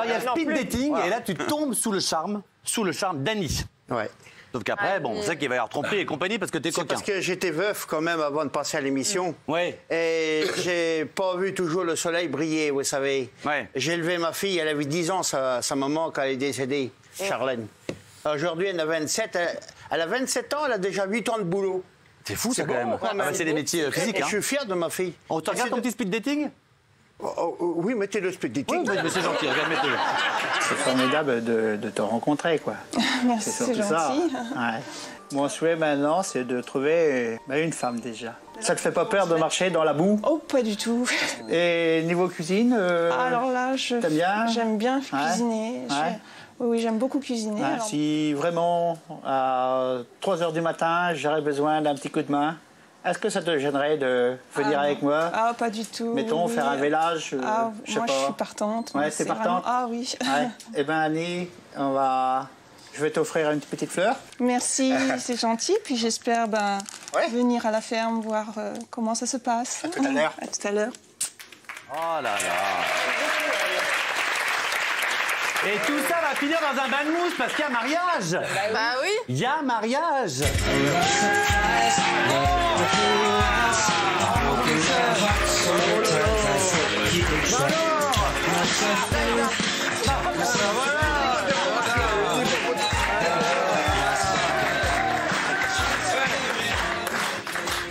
il y a speed dating, et là, tu tombes sous le charme d'Annie. Ouais. Sauf qu'après, bon, on sait qu'il va y avoir tromperie et compagnie parce que t'es coquin. Parce que j'étais veuf quand même avant de passer à l'émission. Ouais. Et j'ai pas vu toujours le soleil briller, vous savez. Ouais. J'ai élevé ma fille, elle avait 10 ans, sa maman, quand elle est décédée, Charlène. Aujourd'hui, elle a 27. Elle a 27 ans, elle a déjà 8 ans de boulot. C'est fou, ça, quand même. Ah, bah, c'est des métiers physiques. Et hein. je suis fier de ma fille. On te regarde ton petit speed dating? Oui, mettez le speed dating. Oui, mais c'est gentil, regarde, mettez-le. C'est formidable de te rencontrer, quoi. Merci, c'est gentil. Ça. Ouais. Mon souhait maintenant, c'est de trouver une femme déjà. Ça te fait pas peur de marcher dans la boue? Oh, pas du tout. Et niveau cuisine, Alors là, t'aimes bien? J'aime bien cuisiner. Ouais. Oui, j'aime beaucoup cuisiner. Ouais, alors... Si vraiment, à 3 h du matin, j'aurais besoin d'un petit coup de main, est-ce que ça te gênerait de venir avec moi? Ah, pas du tout. Mettons, faire un vélage, je sais pas. Moi, je suis partante. Ouais, t'es partante? Vraiment... Ah oui. Ouais. Eh bien, Annie, je vais t'offrir une petite fleur. Merci, c'est gentil. Puis j'espère venir à la ferme, voir comment ça se passe. À tout à l'heure. À tout à l'heure. Oh là là. Et tout ça va finir dans un bain de mousse parce qu'il y a mariage. Bah oui. Il y a mariage.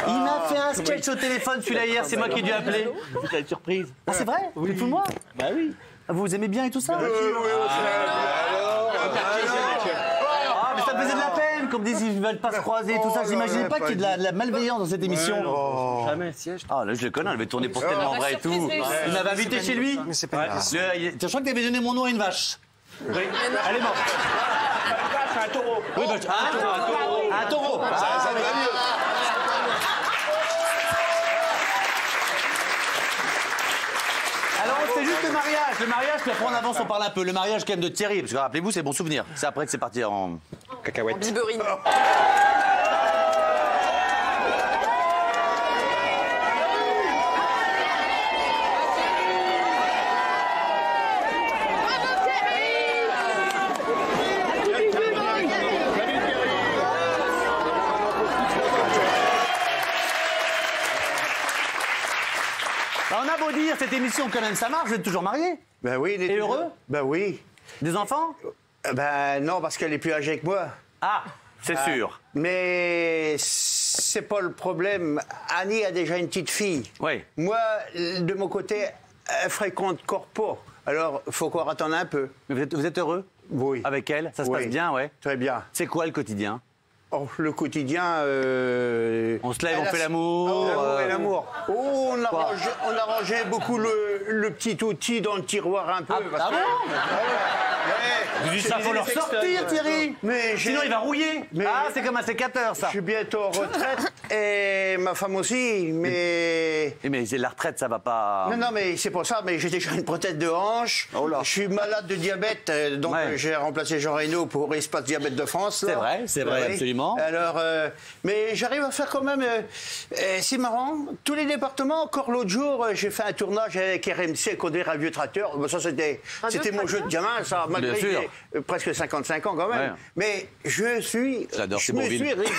Il m'a fait un sketch au téléphone, celui-là, hier, c'est moi qui ai dû appeler. T'as une surprise. Ah, c'est vrai? Oui. Tout le monde? Bah oui. Vous aimez bien et tout ça? Ah, mais ça me faisait de la peine qu'on me dise qu'ils ne veulent pas se croiser et tout ça. J'imaginais pas qu'il y ait de la malveillance dans cette émission. Jamais, siège. Ah, là, je le connais, elle avait tourné pour tellement vrai et tout. Il m'avait invité chez lui. Mais c'est pas grave. Je crois que tu avais donné mon nom à une vache. Oui. Elle est morte. C'est un taureau. Oui, un taureau. Ça va mieux. Alors, c'est juste le mariage. Le mariage, puis après, on avance, on parle un peu. Le mariage, quand même, de Thierry. Parce que rappelez-vous, c'est bon souvenir. C'est après que c'est parti en cacahuète. Biberine. Bah, on a beau dire, cette émission, quand même, ça marche. Vous êtes toujours mariés? Ben oui. Et heureux? Ben oui. Des enfants? Ben non, parce qu'elle est plus âgée que moi. Ah, c'est sûr. Mais c'est pas le problème. Annie a déjà une petite fille. Oui. Moi, de mon côté, elle fréquente encore pas. Alors, faut qu'on attende un peu. Mais vous êtes heureux? Oui. Avec elle? Ça se Oui. passe bien, ouais? Très bien. C'est quoi le quotidien? Oh, le quotidien... On se lève, on fait l'amour. L'amour et l'amour. Oh, on a rangé beaucoup le petit outil dans le tiroir un peu. Ah bon? Ça faut leur sortir, Thierry. Mais sinon, il va rouiller. Mais- Ah, c'est comme un sécateur, ça. Je suis bientôt en retraite et ma femme aussi, mais... Mais la retraite, ça va pas... Non, mais c'est pour ça, mais j'ai déjà une prothèse de hanche. Oh là. Je suis malade de diabète, donc Ouais. j'ai remplacé Jean Reynaud pour Espace Diabète de France. là. C'est vrai, Oui. absolument. Alors, mais j'arrive à faire quand même... c'est marrant, tous les départements, encore l'autre jour, j'ai fait un tournage avec RMC, conduire un vieux tracteur. Bon, ça, c'était mon jeu de gamin, ça, malgré Bien que sûr. j'ai presque 55 ans quand même. Ouais. Mais je J'adore me Thibauville. suis rigolé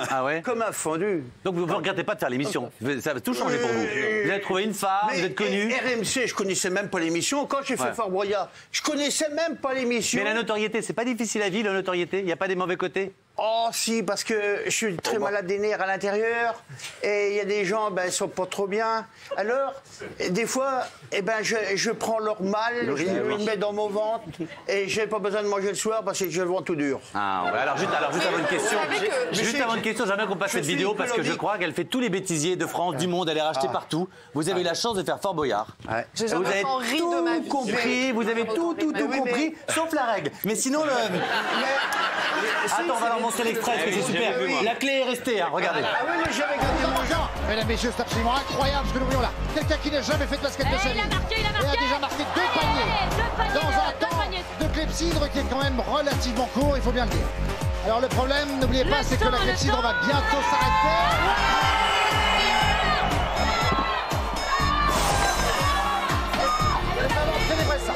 Ah ouais? comme un fondu. Donc, vous ne regrettez pas de faire l'émission. Ça va tout changer pour vous. Vous avez trouvé une femme, vous êtes connu. RMC, je connaissais même pas l'émission. Quand j'ai fait Fort Boyard, je connaissais même pas l'émission. Mais la notoriété, c'est pas difficile à vivre, la notoriété. Il n'y a pas des mauvais côtés. Oh si, parce que je suis très malade des nerfs à l'intérieur et il y a des gens, ils sont pas trop bien. Alors, des fois, je prends leur mal, je le mets dans mon ventre et j'ai pas besoin de manger le soir parce que j'ai le ventre tout dur. Ah, ouais. Alors, juste avant une question. Juste avant une question, j'aimerais qu'on passe je cette suis vidéo parce que je écologique. crois qu'elle fait tous les bêtisiers de France, du monde, elle est rachetée partout. Vous avez eu la chance de faire Fort Boyard. Ouais. J'ai Vous jamais avez ri de ma tout vie. compris, vous avez tout compris, sauf la règle. Mais sinon, Attends, on va leur montrer l'extrait, parce que c'est super. La clé est restée, hein, regardez. Ah oui, mais j'avais gardé mon genre. Mesdames, messieurs, c'est absolument incroyable ce que nous voyons là. Quelqu'un qui n'a jamais fait de basket de sa vie. Il a marqué. Et a déjà marqué 2 paniers. Dans un temps de clepsydre qui est quand même relativement court, il faut bien le dire. Alors le problème, n'oubliez pas, c'est que la clepsydre va bientôt s'arrêter. Célébrez ça.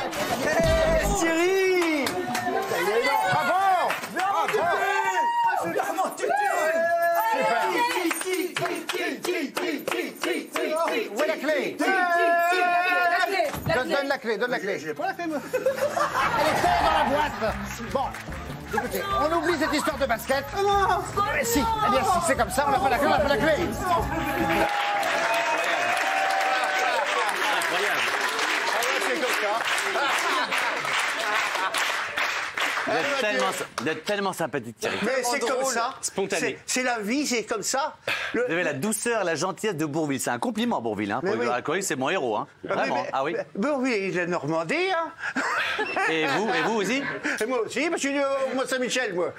la clé, donne la clé. J'ai pas la clé, moi. Elle est faite dans la boîte. Bon, écoutez, on oublie cette histoire de basket. Si, eh bien, si c'est comme ça, on n'a pas la clé, on n'a pas la clé. Vous êtes tellement sympathique, Thierry. Mais c'est comme ça. Spontané. C'est la vie, c'est comme ça. Vous avez la douceur, la gentillesse de Bourvil. C'est un compliment, Bourvil. Hein. Pour oui. alcoolique, c'est mon héros. Hein. Vraiment. Ah oui. Oui, il est Normandie. Hein. Et vous aussi? Et moi aussi, parce que je suis du Mont-Saint-Michel, moi.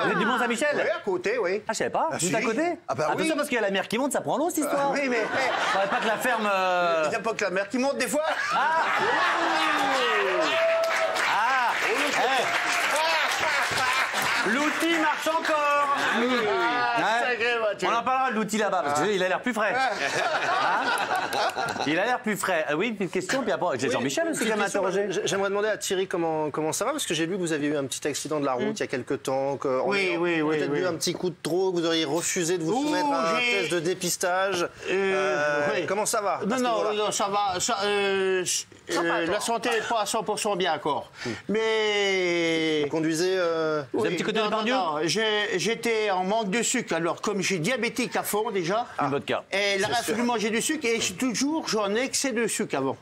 Vous êtes du Mont-Saint-Michel? Oui, à côté, oui. Ah, je savais pas. Juste si. à côté. Ah bah Attention, oui. parce qu'il y a la mer qui monte, ça prend l'eau, cette histoire. Oui, mais Je savais pas que la ferme. il n'y a pas que la mer qui monte des fois. L'outil marche encore. On en parlera de l'outil là-bas, parce qu'il a l'air plus frais. Hein? Il a l'air plus frais. Oui, une petite question, puis après, j'ai Jean-Michel aussi qui m'a interrogé. J'aimerais demander à Thierry comment ça va, parce que j'ai lu que vous aviez eu un petit accident de la route il y a quelques temps, que Oui. peut-être eu un petit coup de trop, que vous auriez refusé de vous soumettre à un test de dépistage. Oui. Comment ça va? Non, ça va. La santé n'est pas à 100% bien encore. Mais. Vous conduisez Vous avez un petit côté de banlieue? Non, j'étais en manque de sucre. Alors, comme je suis diabétique à fond déjà, Une vodka. et là, il a fallu manger du sucre et toujours j'en ai excès de sucre avant.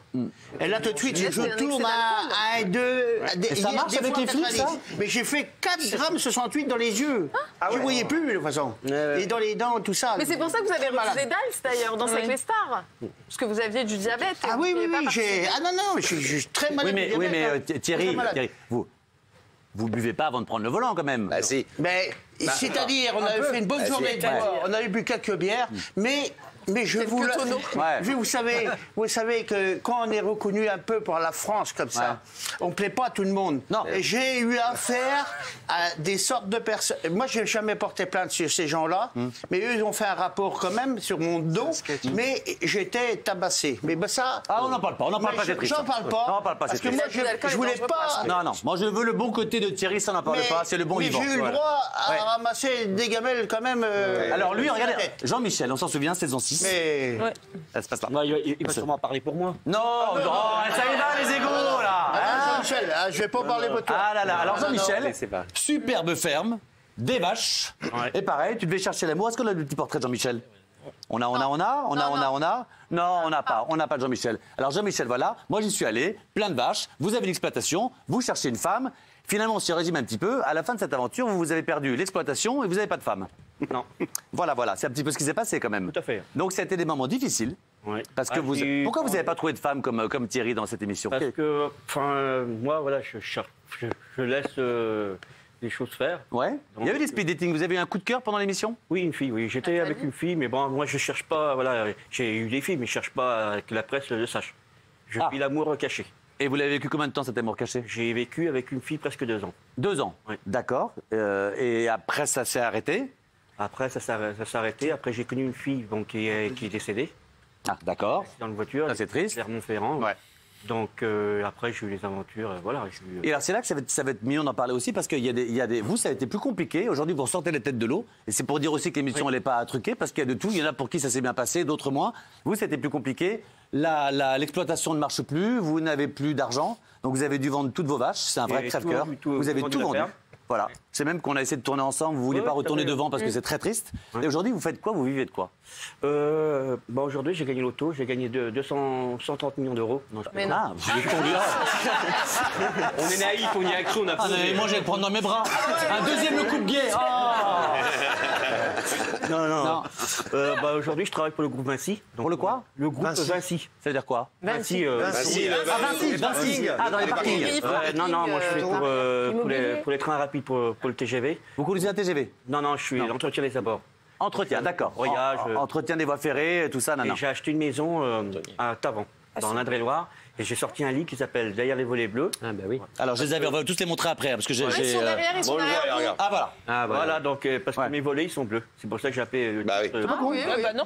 Et là, tout de suite, je tourne à 1, 2. Et ça marche avec les flics, ça? Mais j'ai fait 4 grammes 68 dans les yeux. Je ne voyais plus, de toute façon. Et dans les dents, tout ça. Mais c'est pour ça que vous avez refusé Dice d'ailleurs, Danser avec les stars. Parce que vous aviez du diabète. et Ah vous oui, pouviez pas participer. Ah non, je suis très malade. Oui, mais Très Thierry, malade. vous buvez pas avant de prendre le volant quand même. Bah si. Mais c'est-à-dire, on avait fait une bonne journée, on avait bu quelques bières, mais je vous le... Ouais. Vous savez que quand on est reconnu un peu par la France comme ça, on ne plaît pas à tout le monde. Non. J'ai eu affaire à des sortes de personnes. Moi, je n'ai jamais porté plainte sur ces gens-là, mais eux, ils ont fait un rapport quand même sur mon dos, mais j'étais tabassé. Mais ben ça... Ah, on n'en parle pas, c'est triste. J'en parle pas. Non, on parle pas, c'est parce que triste. moi, je voulais pas... Non, moi je veux le bon côté de Thierry, ça n'en parle pas, c'est le bon mais vivant. j'ai eu le droit à ramasser des gamelles quand même. Alors lui, regardez, Jean-Michel, on s'en souvient, saison 6. Mais... Ça se passe là. Il va sûrement parler pour moi. Non, ça y va les égos là. Jean-Michel, je vais pas parler pour toi. Ah là là, alors Jean-Michel, c'est pas. superbe ferme, des vaches, et pareil, tu devais chercher l'amour. Est-ce qu'on a le petit portrait de Jean-Michel? On a. Non, on n'a pas de Jean-Michel. Alors Jean-Michel, voilà, moi j'y suis allé, plein de vaches, vous avez l'exploitation, vous cherchez une femme, finalement on s'y résume un petit peu, à la fin de cette aventure, vous avez perdu l'exploitation et vous n'avez pas de femme. Non. Voilà, c'est un petit peu ce qui s'est passé quand même. Tout à fait. Donc ça a été des moments difficiles. Ouais. Parce que pourquoi vous n'avez pas trouvé de femme comme Thierry dans cette émission? Parce que, moi, voilà, je laisse les choses faire. Ouais. Il y a eu des speed dating. Vous avez eu un coup de cœur pendant l'émission? Oui, une fille, oui. J'étais avec une fille, mais bon, moi, je cherche pas, voilà, j'ai eu des filles, mais je cherche pas que la presse le sache. Je vis l'amour caché. Et vous l'avez vécu combien de temps cet amour caché? J'ai vécu avec une fille presque 2 ans. 2 ans. Oui. D'accord. Et après, ça s'est arrêté? Après, ça s'est arrêté. Après, j'ai connu une fille donc, qui est décédée. Ah, d'accord. Dans une voiture. Ça, c'est triste. Clermont-Ferrand. Ouais. Donc, après, j'ai eu les aventures. Voilà. Et alors, c'est là que ça va être mignon d'en parler aussi, parce qu'il y a des. Vous, ça a été plus compliqué. Aujourd'hui, vous ressortez la tête de l'eau. Et c'est pour dire aussi que l'émission, elle n'est pas truquée, parce qu'il y a de tout. Il y en a pour qui ça s'est bien passé, d'autres moins. Vous, c'était plus compliqué. L'exploitation ne marche plus. Vous n'avez plus d'argent. Donc, vous avez dû vendre toutes vos vaches. C'est un vrai crève-cœur. Vous avez tout vendu. Voilà. C'est même qu'on a essayé de tourner ensemble. Vous ne voulez pas retourner devant parce que c'est très triste. Et aujourd'hui, vous faites quoi? Vous vivez de quoi? Aujourd'hui, j'ai gagné l'auto. J'ai gagné 130 millions d'euros. Mais non. On est naïf, on y a cru, on a moi, je vais le prendre dans mes bras. Un deuxième le coupe-guet. Non. Aujourd'hui, je travaille pour le groupe Vinci. Pour le quoi? Le groupe Vinci. Ça veut dire quoi? Vinci. Vinci. Ah, dans les parkings. Non, moi je fais pour les trains rapides, pour le TGV. Vous conduisez un TGV? Non, je suis l'entretien des abords. Entretien, d'accord. Voyage. Entretien des voies ferrées, tout ça, Et j'ai acheté une maison à Tavan, dans l'Indre-et-Loire. Et j'ai sorti un livre qui s'appelle Derrière les volets bleus. Ah bah oui. Alors je les avais, on va tous les montrer après, parce que j'ai. Ils sont derrière, ils sont derrière. Ah voilà. Voilà, donc parce que mes volets ils sont bleus. C'est pour ça que j'ai appelé. Bah oui. Bah non.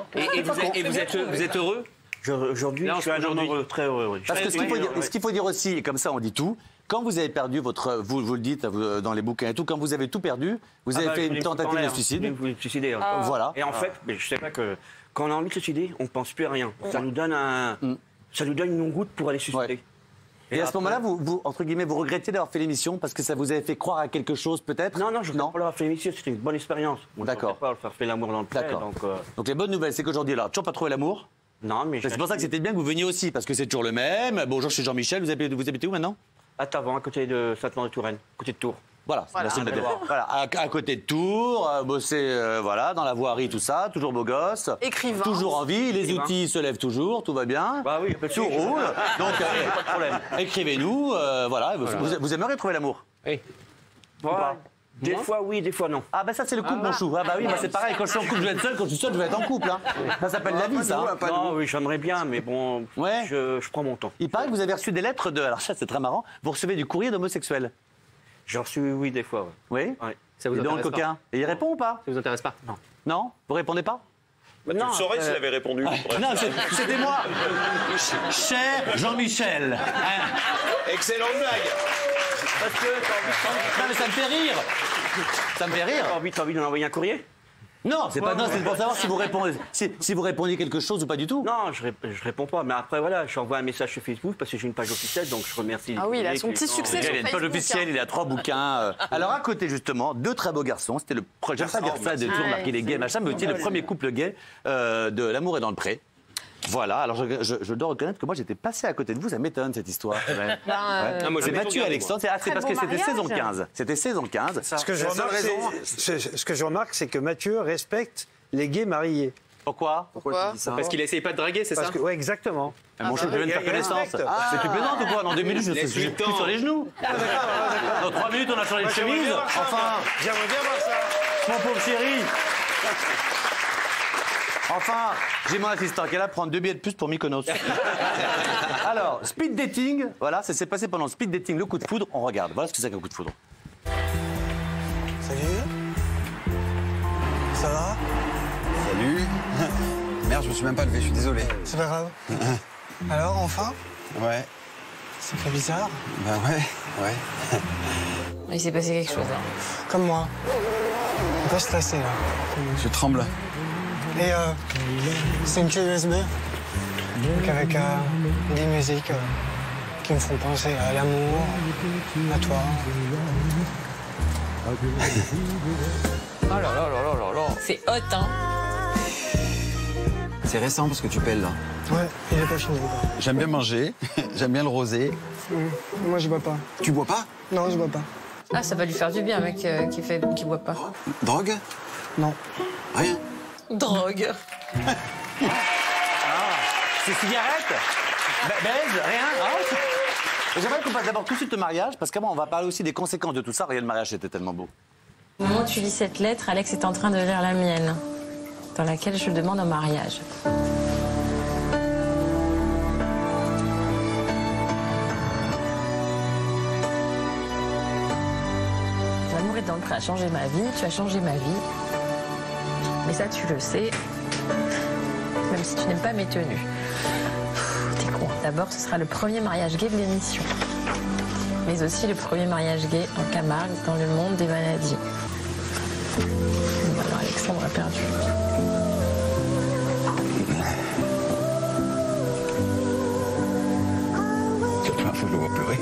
Et vous êtes heureux? Aujourd'hui, je suis un homme heureux, très heureux. Parce que ce qu'il faut dire aussi, et comme ça on dit tout, quand vous avez perdu vous le dites dans les bouquins et tout, quand vous avez tout perdu, vous avez fait une tentative de suicide. Je voulais me suicider. Voilà. Et en fait, je sais pas que quand on a envie de se suicider, on pense plus à rien. Ça nous donne une goutte pour aller suicider. Et à ce moment-là, vous, entre guillemets, vous regrettez d'avoir fait l'émission parce que ça vous avait fait croire à quelque chose, peut-être? Non, je ne regrette pas d'avoir fait l'émission, c'était une bonne expérience. D'accord. Je ne pas faire l'amour dans le pré. D'accord. Donc les bonnes nouvelles, c'est qu'aujourd'hui, alors, toujours pas trouvé l'amour? Non, mais... C'est pour ça que c'était bien que vous veniez aussi, parce que c'est toujours le même. Bonjour, je suis Jean-Michel, vous habitez où maintenant? À Tavant, à côté de Saint-Maur-de-Touraine, côté de Tours. Voilà, merci de me dire. Voilà, à côté de Tours, bosser voilà, dans la voirie, tout ça, toujours beau gosse. Écrivain. Toujours en vie, les outils se lèvent toujours, tout va bien. Bah oui, tout roule. Donc, pas de problème. Écrivez-nous, voilà. Vous aimeriez trouver l'amour? Oui. Voilà. Des fois oui, des fois non. Ah bah ça c'est le couple mon chou. Ah bah oui, moi c'est pareil, quand je suis en couple je vais être seul, quand je suis seul je vais être en couple. Hein. Ça s'appelle la vie ça. Non, oui, j'aimerais bien, mais bon, ouais. je prends mon temps. Il paraît que vous avez reçu des lettres de... Alors ça c'est très marrant, vous recevez du courrier d'homosexuels. J'ai reçu, oui, des fois. Ouais. Oui. Ça vous intéresse coquin. pas? Et il répond ou pas? Ça vous intéresse pas? Non. Non? Vous répondez pas? Bah, tu le saurais s'il avait répondu. Non, c'était moi. Cher Jean-Michel. Excellente blague. Parce que non mais ça me fait rire. Ça me fait rire. T'as envie d'en envoyer un courrier? Non, c'est pas non, c'est pour savoir si vous répondez, si vous répondiez quelque chose ou pas du tout. Non, je réponds pas. Mais après voilà, j'envoie un message sur Facebook parce que j'ai une page officielle, donc je remercie. Ah oui, il a son petit succès sur Il a une page officielle, il a 3 bouquins. Alors à côté justement, 2 très beaux garçons. C'était le j'aime pas dire ça, de toujours marquer les gays machin, mais c'était le premier couple gay de L'amour est dans le pré. Voilà, alors je dois reconnaître que moi j'étais passé à côté de vous, ça m'étonne cette histoire. Ouais. C'est Mathieu Alexandre, c'est parce que c'était saison 15. C'était saison 15. Ce que je remarque, c'est que Mathieu respecte les gays mariés. Pourquoi? Tu dis ça? Parce qu'il essaye pas de draguer, c'est ça? Oui, exactement. Mon chou, je viens de faire connaissance. C'est tu plaisantes ou quoi? Dans 2 minutes, je suis plus sur les genoux. Dans 3 minutes, on a changé de chemise. Enfin, j'aimerais bien voir ça. Mon pauvre chéri. Enfin, j'ai mon assistant qui est là prendre 2 billets de plus pour Mykonos. Alors, speed dating, voilà, ça s'est passé pendant le speed dating, le coup de foudre, on regarde. Voilà ce que c'est qu'un coup de foudre. Salut. Ça va? Salut. Merde, je me suis même pas levé, je suis désolé. C'est pas grave. Alors, enfin? Ouais. Ça fait bizarre? Bah ouais. Il s'est passé quelque chose. Comme moi. Un peu stressé, là. Je tremble. Et c'est une clé USB, donc avec des musiques qui me font penser à l'amour, à toi. Oh là là là là là là. C'est hot, hein? C'est récent parce que tu pèles là. Ouais, il est pas fini. J'aime bien manger, j'aime bien le rosé. Moi, je bois pas. Tu bois pas? Non, je bois pas. Ah, ça va lui faire du bien, un mec qui boit pas. Drogue? Non. Rien? Drogue. C'est cigarette? Baise? Rien? J'aimerais qu'on passe d'abord tout de suite au mariage, parce qu'avant, on va parler aussi des conséquences de tout ça. Regarde, le mariage, c'était tellement beau. Au moment où tu lis cette lettre, Alex est en train de lire la mienne, dans laquelle je demande en mariage. L'amour est dans le pré a changé ma vie, tu as changé ma vie. Mais ça, tu le sais, même si tu n'aimes pas mes tenues. T'es con. D'abord, ce sera le premier mariage gay de l'émission. Mais aussi le premier mariage gay en Camargue dans le monde des maladies. Bon, alors Alexandre a perdu. C'est la première fois que je le vois pleurer.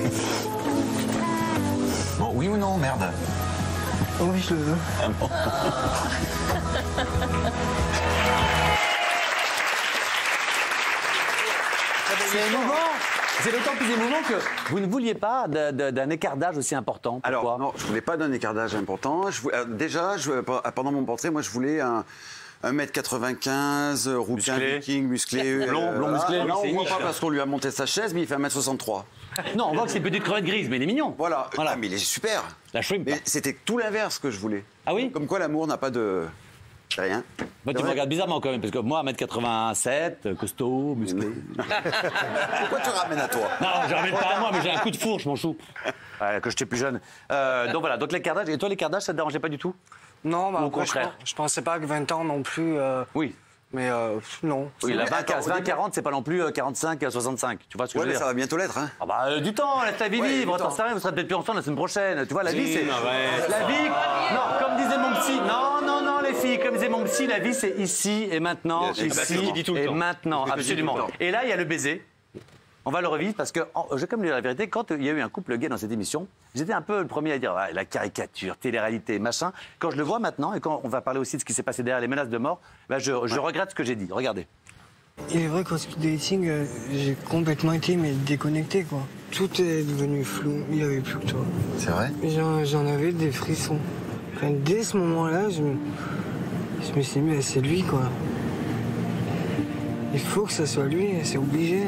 Bon, oui ou non, merde? Oui, je le veux. Ah bon. C'est émouvant. C'est d'autant plus émouvant que vous ne vouliez pas d'un écart d'âge aussi important. Pourquoi? Alors, non, je voulais pas d'un écart d'âge important. Déjà, pendant mon portrait, moi, je voulais un 1m95, rouquin, viking, musclé. Blond musclé. Non, on voit pas parce qu'on lui a monté sa chaise, mais il fait 1m63. Non, on voit que c'est une petite crevette grise, mais il est mignon. Voilà. Ah, mais il est super. La shrimp. Mais c'était tout l'inverse que je voulais. Ah oui? Comme quoi l'amour n'a pas de... Rien. Moi, tu me regardes bizarrement quand même, parce que moi, 1m87, costaud, musclé. Pourquoi tu ramènes à toi? Non, je ramène pas à moi, mais j'ai un coup de fourche, mon chou. Quand j'étais plus jeune. Donc voilà, donc l'écart d'âge. Et toi, l'écart d'âge, ça te dérangeait pas du tout? Non, bah, au après, contraire. je pensais pas que 20 ans non plus. Oui. Mais non. Oui, la 20-40, c'est pas non plus 45-65. Tu vois ce que je veux dire? Ça va bientôt l'être, hein. Ah bah, du temps, laisse la vie vivre, t'en sais rien, vous serez peut-être plus ensemble la semaine prochaine. Tu vois, la vie, c'est. La vie. Non, comme disait mon psy. Non, les filles, comme disait mon psy, la vie, c'est ici et maintenant. Ici et maintenant, absolument. Et là, il y a le baiser. On va le revivre parce que, je vais quand même dire la vérité, quand il y a eu un couple gay dans cette émission, j'étais un peu le premier à dire la caricature, télé-réalité, machin. Quand je le vois maintenant, et quand on va parler aussi de ce qui s'est passé derrière les menaces de mort, je regrette ce que j'ai dit. Regardez. Il est vrai qu'en speed dating, j'ai complètement été déconnecté, quoi. Tout est devenu flou, il n'y avait plus que toi. C'est vrai? J'en avais des frissons. Enfin, dès ce moment-là, je me suis dit, mais c'est lui, quoi. Il faut que ça soit lui, c'est obligé.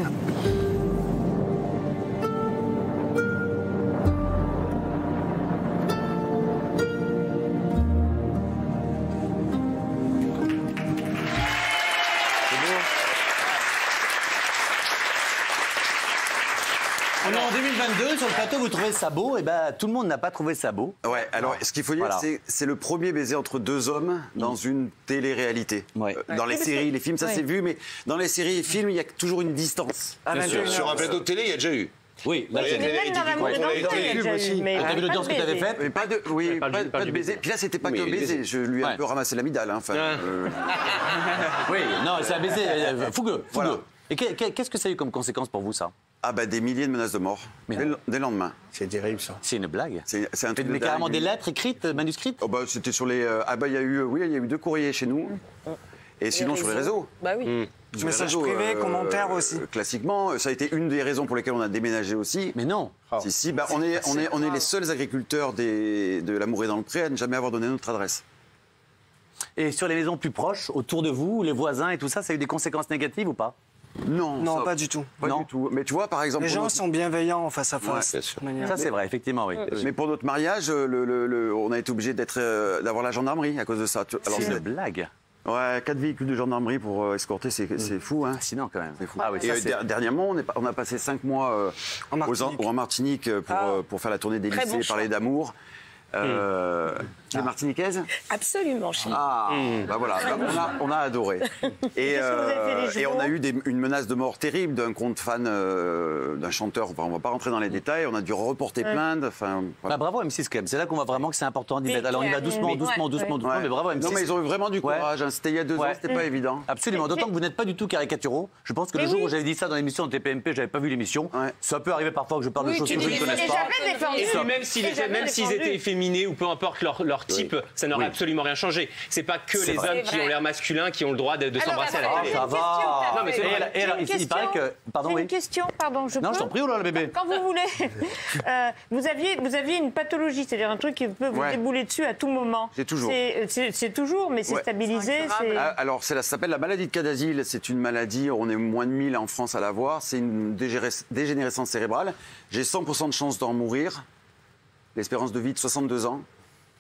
On est en 2022, sur le plateau, vous trouvez ça beau? Et ben, tout le monde n'a pas trouvé ça beau. Ouais, alors ce qu'il faut dire, c'est le premier baiser entre deux hommes dans une télé-réalité. Dans les séries, les films, ça s'est vu, mais dans les séries et les films, il y a toujours une distance. Bien sûr. Sur un plateau de télé, il y a déjà eu. Oui, là, Mais même dans l'amour et dans le temps, il y a déjà eu. Mais t'as vu l'audience que tu avais faite? Mais pas de baiser. Puis là, c'était pas qu'un baiser. Je lui ai un peu ramassé l'amidale. Hein, oui, non, c'est un baiser fougueux. Voilà. Et qu'est-ce que ça a eu comme conséquence pour vous, ça? Ah bah des milliers de menaces de mort dès le lendemain. C'est terrible, ça. C'est une blague. C'est un truc mais carrément des lettres écrites, manuscrites? Oh bah c'était sur les... il y a eu 2 courriers chez nous. Et sinon sur les réseaux. Bah oui. Messages privés, commentaires aussi. Classiquement, ça a été une des raisons pour lesquelles on a déménagé aussi. Mais non. Si, on est les seuls agriculteurs de l'amour et dans le pré à ne jamais avoir donné notre adresse. Et sur les maisons plus proches, autour de vous, les voisins et tout ça, ça a eu des conséquences négatives ou pas? Non, pas du tout. Pas du tout. Mais tu vois, par exemple... Les gens sont bienveillants face à face. Ouais, ça, c'est vrai, effectivement, oui. Mais pour notre mariage, on a été obligé d'avoir la gendarmerie à cause de ça. C'est une blague. Ouais, 4 véhicules de gendarmerie pour escorter, c'est fou. Hein. Fascinant quand même. C'est fou. Ah oui, dernièrement, on a passé 5 mois en Martinique pour faire la tournée des lycées, parler d'amour. Tu es martiniquaise? Absolument, chérie. Bah voilà, on a adoré. Et on a eu une menace de mort terrible d'un compte fan d'un chanteur. Enfin, on va pas rentrer dans les détails. On a dû reporter plainte. Enfin, voilà. Bravo M6 quand même. C'est là qu'on voit vraiment que c'est important d'y mettre. Alors on y va doucement, mais bravo M6. Non, mais ils ont eu vraiment du courage. Hein. C'était il y a 2 ans, c'était pas évident. Absolument. D'autant que vous n'êtes pas du tout caricaturaux. Je pense que le jour où j'avais dit ça dans l'émission de TPMP, j'avais pas vu l'émission. Ça peut arriver parfois que je parle de choses que je ne connais pas. Et même s'ils étaient efféminés ou peu importe leur type, ça n'aurait absolument rien changé. C'est pas que les hommes qui ont l'air masculins qui ont le droit de s'embrasser à la télé. Ça va. Non, mais il paraît que... Pardon, une question, pardon, je peux... Non, je t'en prie, le bébé. Quand vous voulez. Vous aviez une pathologie, c'est-à-dire un truc qui peut vous débouler dessus à tout moment. C'est toujours. C'est toujours, mais c'est stabilisé. Alors, ça s'appelle la maladie de Cadazil. C'est une maladie, on est moins de 1000 en France à l'avoir. C'est une dégénérescence cérébrale. J'ai 100% de chance d'en mourir. L'espérance de vie de 62 ans.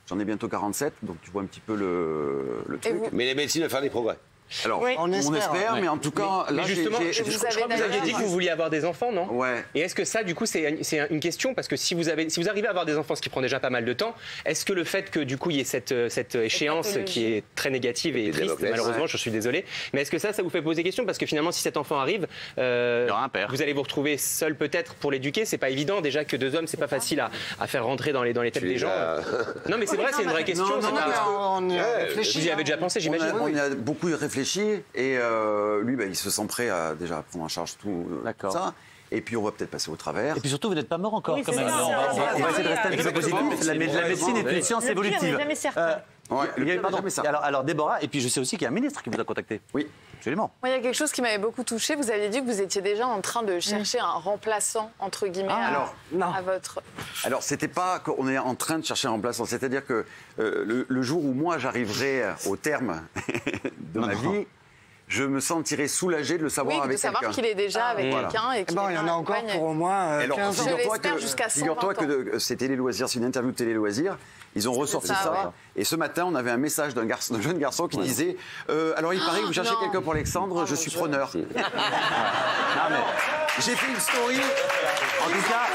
J'en ai bientôt 47, donc tu vois un petit peu le truc. Mais les médecines vont faire des progrès. Alors, on espère, mais en tout cas... Là, justement, je crois que vous aviez dit que vous vouliez avoir des enfants, non? Ouais. Et est-ce que ça, du coup, c'est une question? Parce que si vous arrivez à avoir des enfants, ce qui prend déjà pas mal de temps, est-ce que le fait que, du coup, il y ait cette échéance qui est très négative et triste, malheureusement, je suis désolé, mais est-ce que ça vous fait poser question? Parce que finalement, si cet enfant arrive, vous allez vous retrouver seul peut-être pour l'éduquer. C'est pas évident. Déjà que 2 hommes, c'est pas facile à faire rentrer dans les têtes des gens. Non, mais c'est vrai, c'est une vraie question. On y réfléchit. Vous y avez déjà pensé, j'imagine? On y a beaucoup réfléchi et lui, il se sent prêt à déjà prendre en charge tout ça. Et puis on va peut-être passer au travers. Et puis surtout, vous n'êtes pas mort encore quand même. On va essayer de rester un petit peu positif. La médecine est une science évolutive. Jamais certain. Alors Déborah, et puis je sais aussi qu'il y a un ministre qui vous a contacté. Oui. Absolument. Il y a quelque chose qui m'avait beaucoup touchée. Vous aviez dit que vous étiez déjà en train de chercher un remplaçant, entre guillemets, à votre... Alors, c'était pas qu'on est en train de chercher un remplaçant. C'est-à-dire que le jour où moi, j'arriverai au terme de ma vie, je me sentirais soulagé de le savoir avec quelqu'un. De savoir qu'il est déjà avec quelqu'un et qu'il il y en a encore pour au moins 15 ans. Figure-toi que c'est Télé Loisirs, c'est une interview de Télé Loisirs. Ils ont ressorti ça. Et ce matin, on avait un message d'un jeune garçon qui disait alors, il paraît que vous cherchez quelqu'un pour Alexandre, je suis preneur. J'ai fait une story. En tout cas,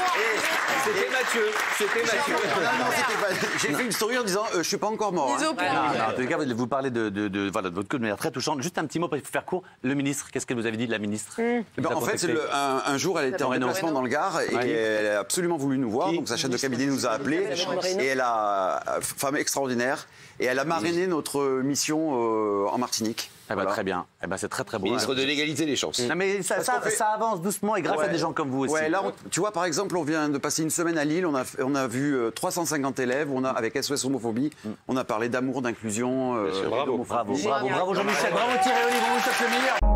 C'était Mathieu. Non, c'était pas. J'ai fait une story en disant je suis pas encore mort. Non, en tout cas, vous parlez de votre coup de manière très touchante. Juste un petit mot pour faire court. Le ministre, qu'est-ce qu'elle vous avait dit de la ministre? En fait, un jour, elle était en déplacement dans le Gard et elle a absolument voulu nous voir. Donc sa chef de cabinet nous a appelés et elle a femme extraordinaire et elle a marrainé notre mission en Martinique. Très bien. C'est très très beau. Ministre de l'égalité des chances. Non, mais ça avance doucement et grâce à des gens comme vous aussi. Ouais, là, tu vois, par exemple, on vient de passer une semaine à Lille. On a vu 350 élèves. Avec SOS Homophobie, on a parlé d'amour, d'inclusion. Bravo Jean-Michel. Bravo Thierry Olivier. On vous souhaite le meilleur.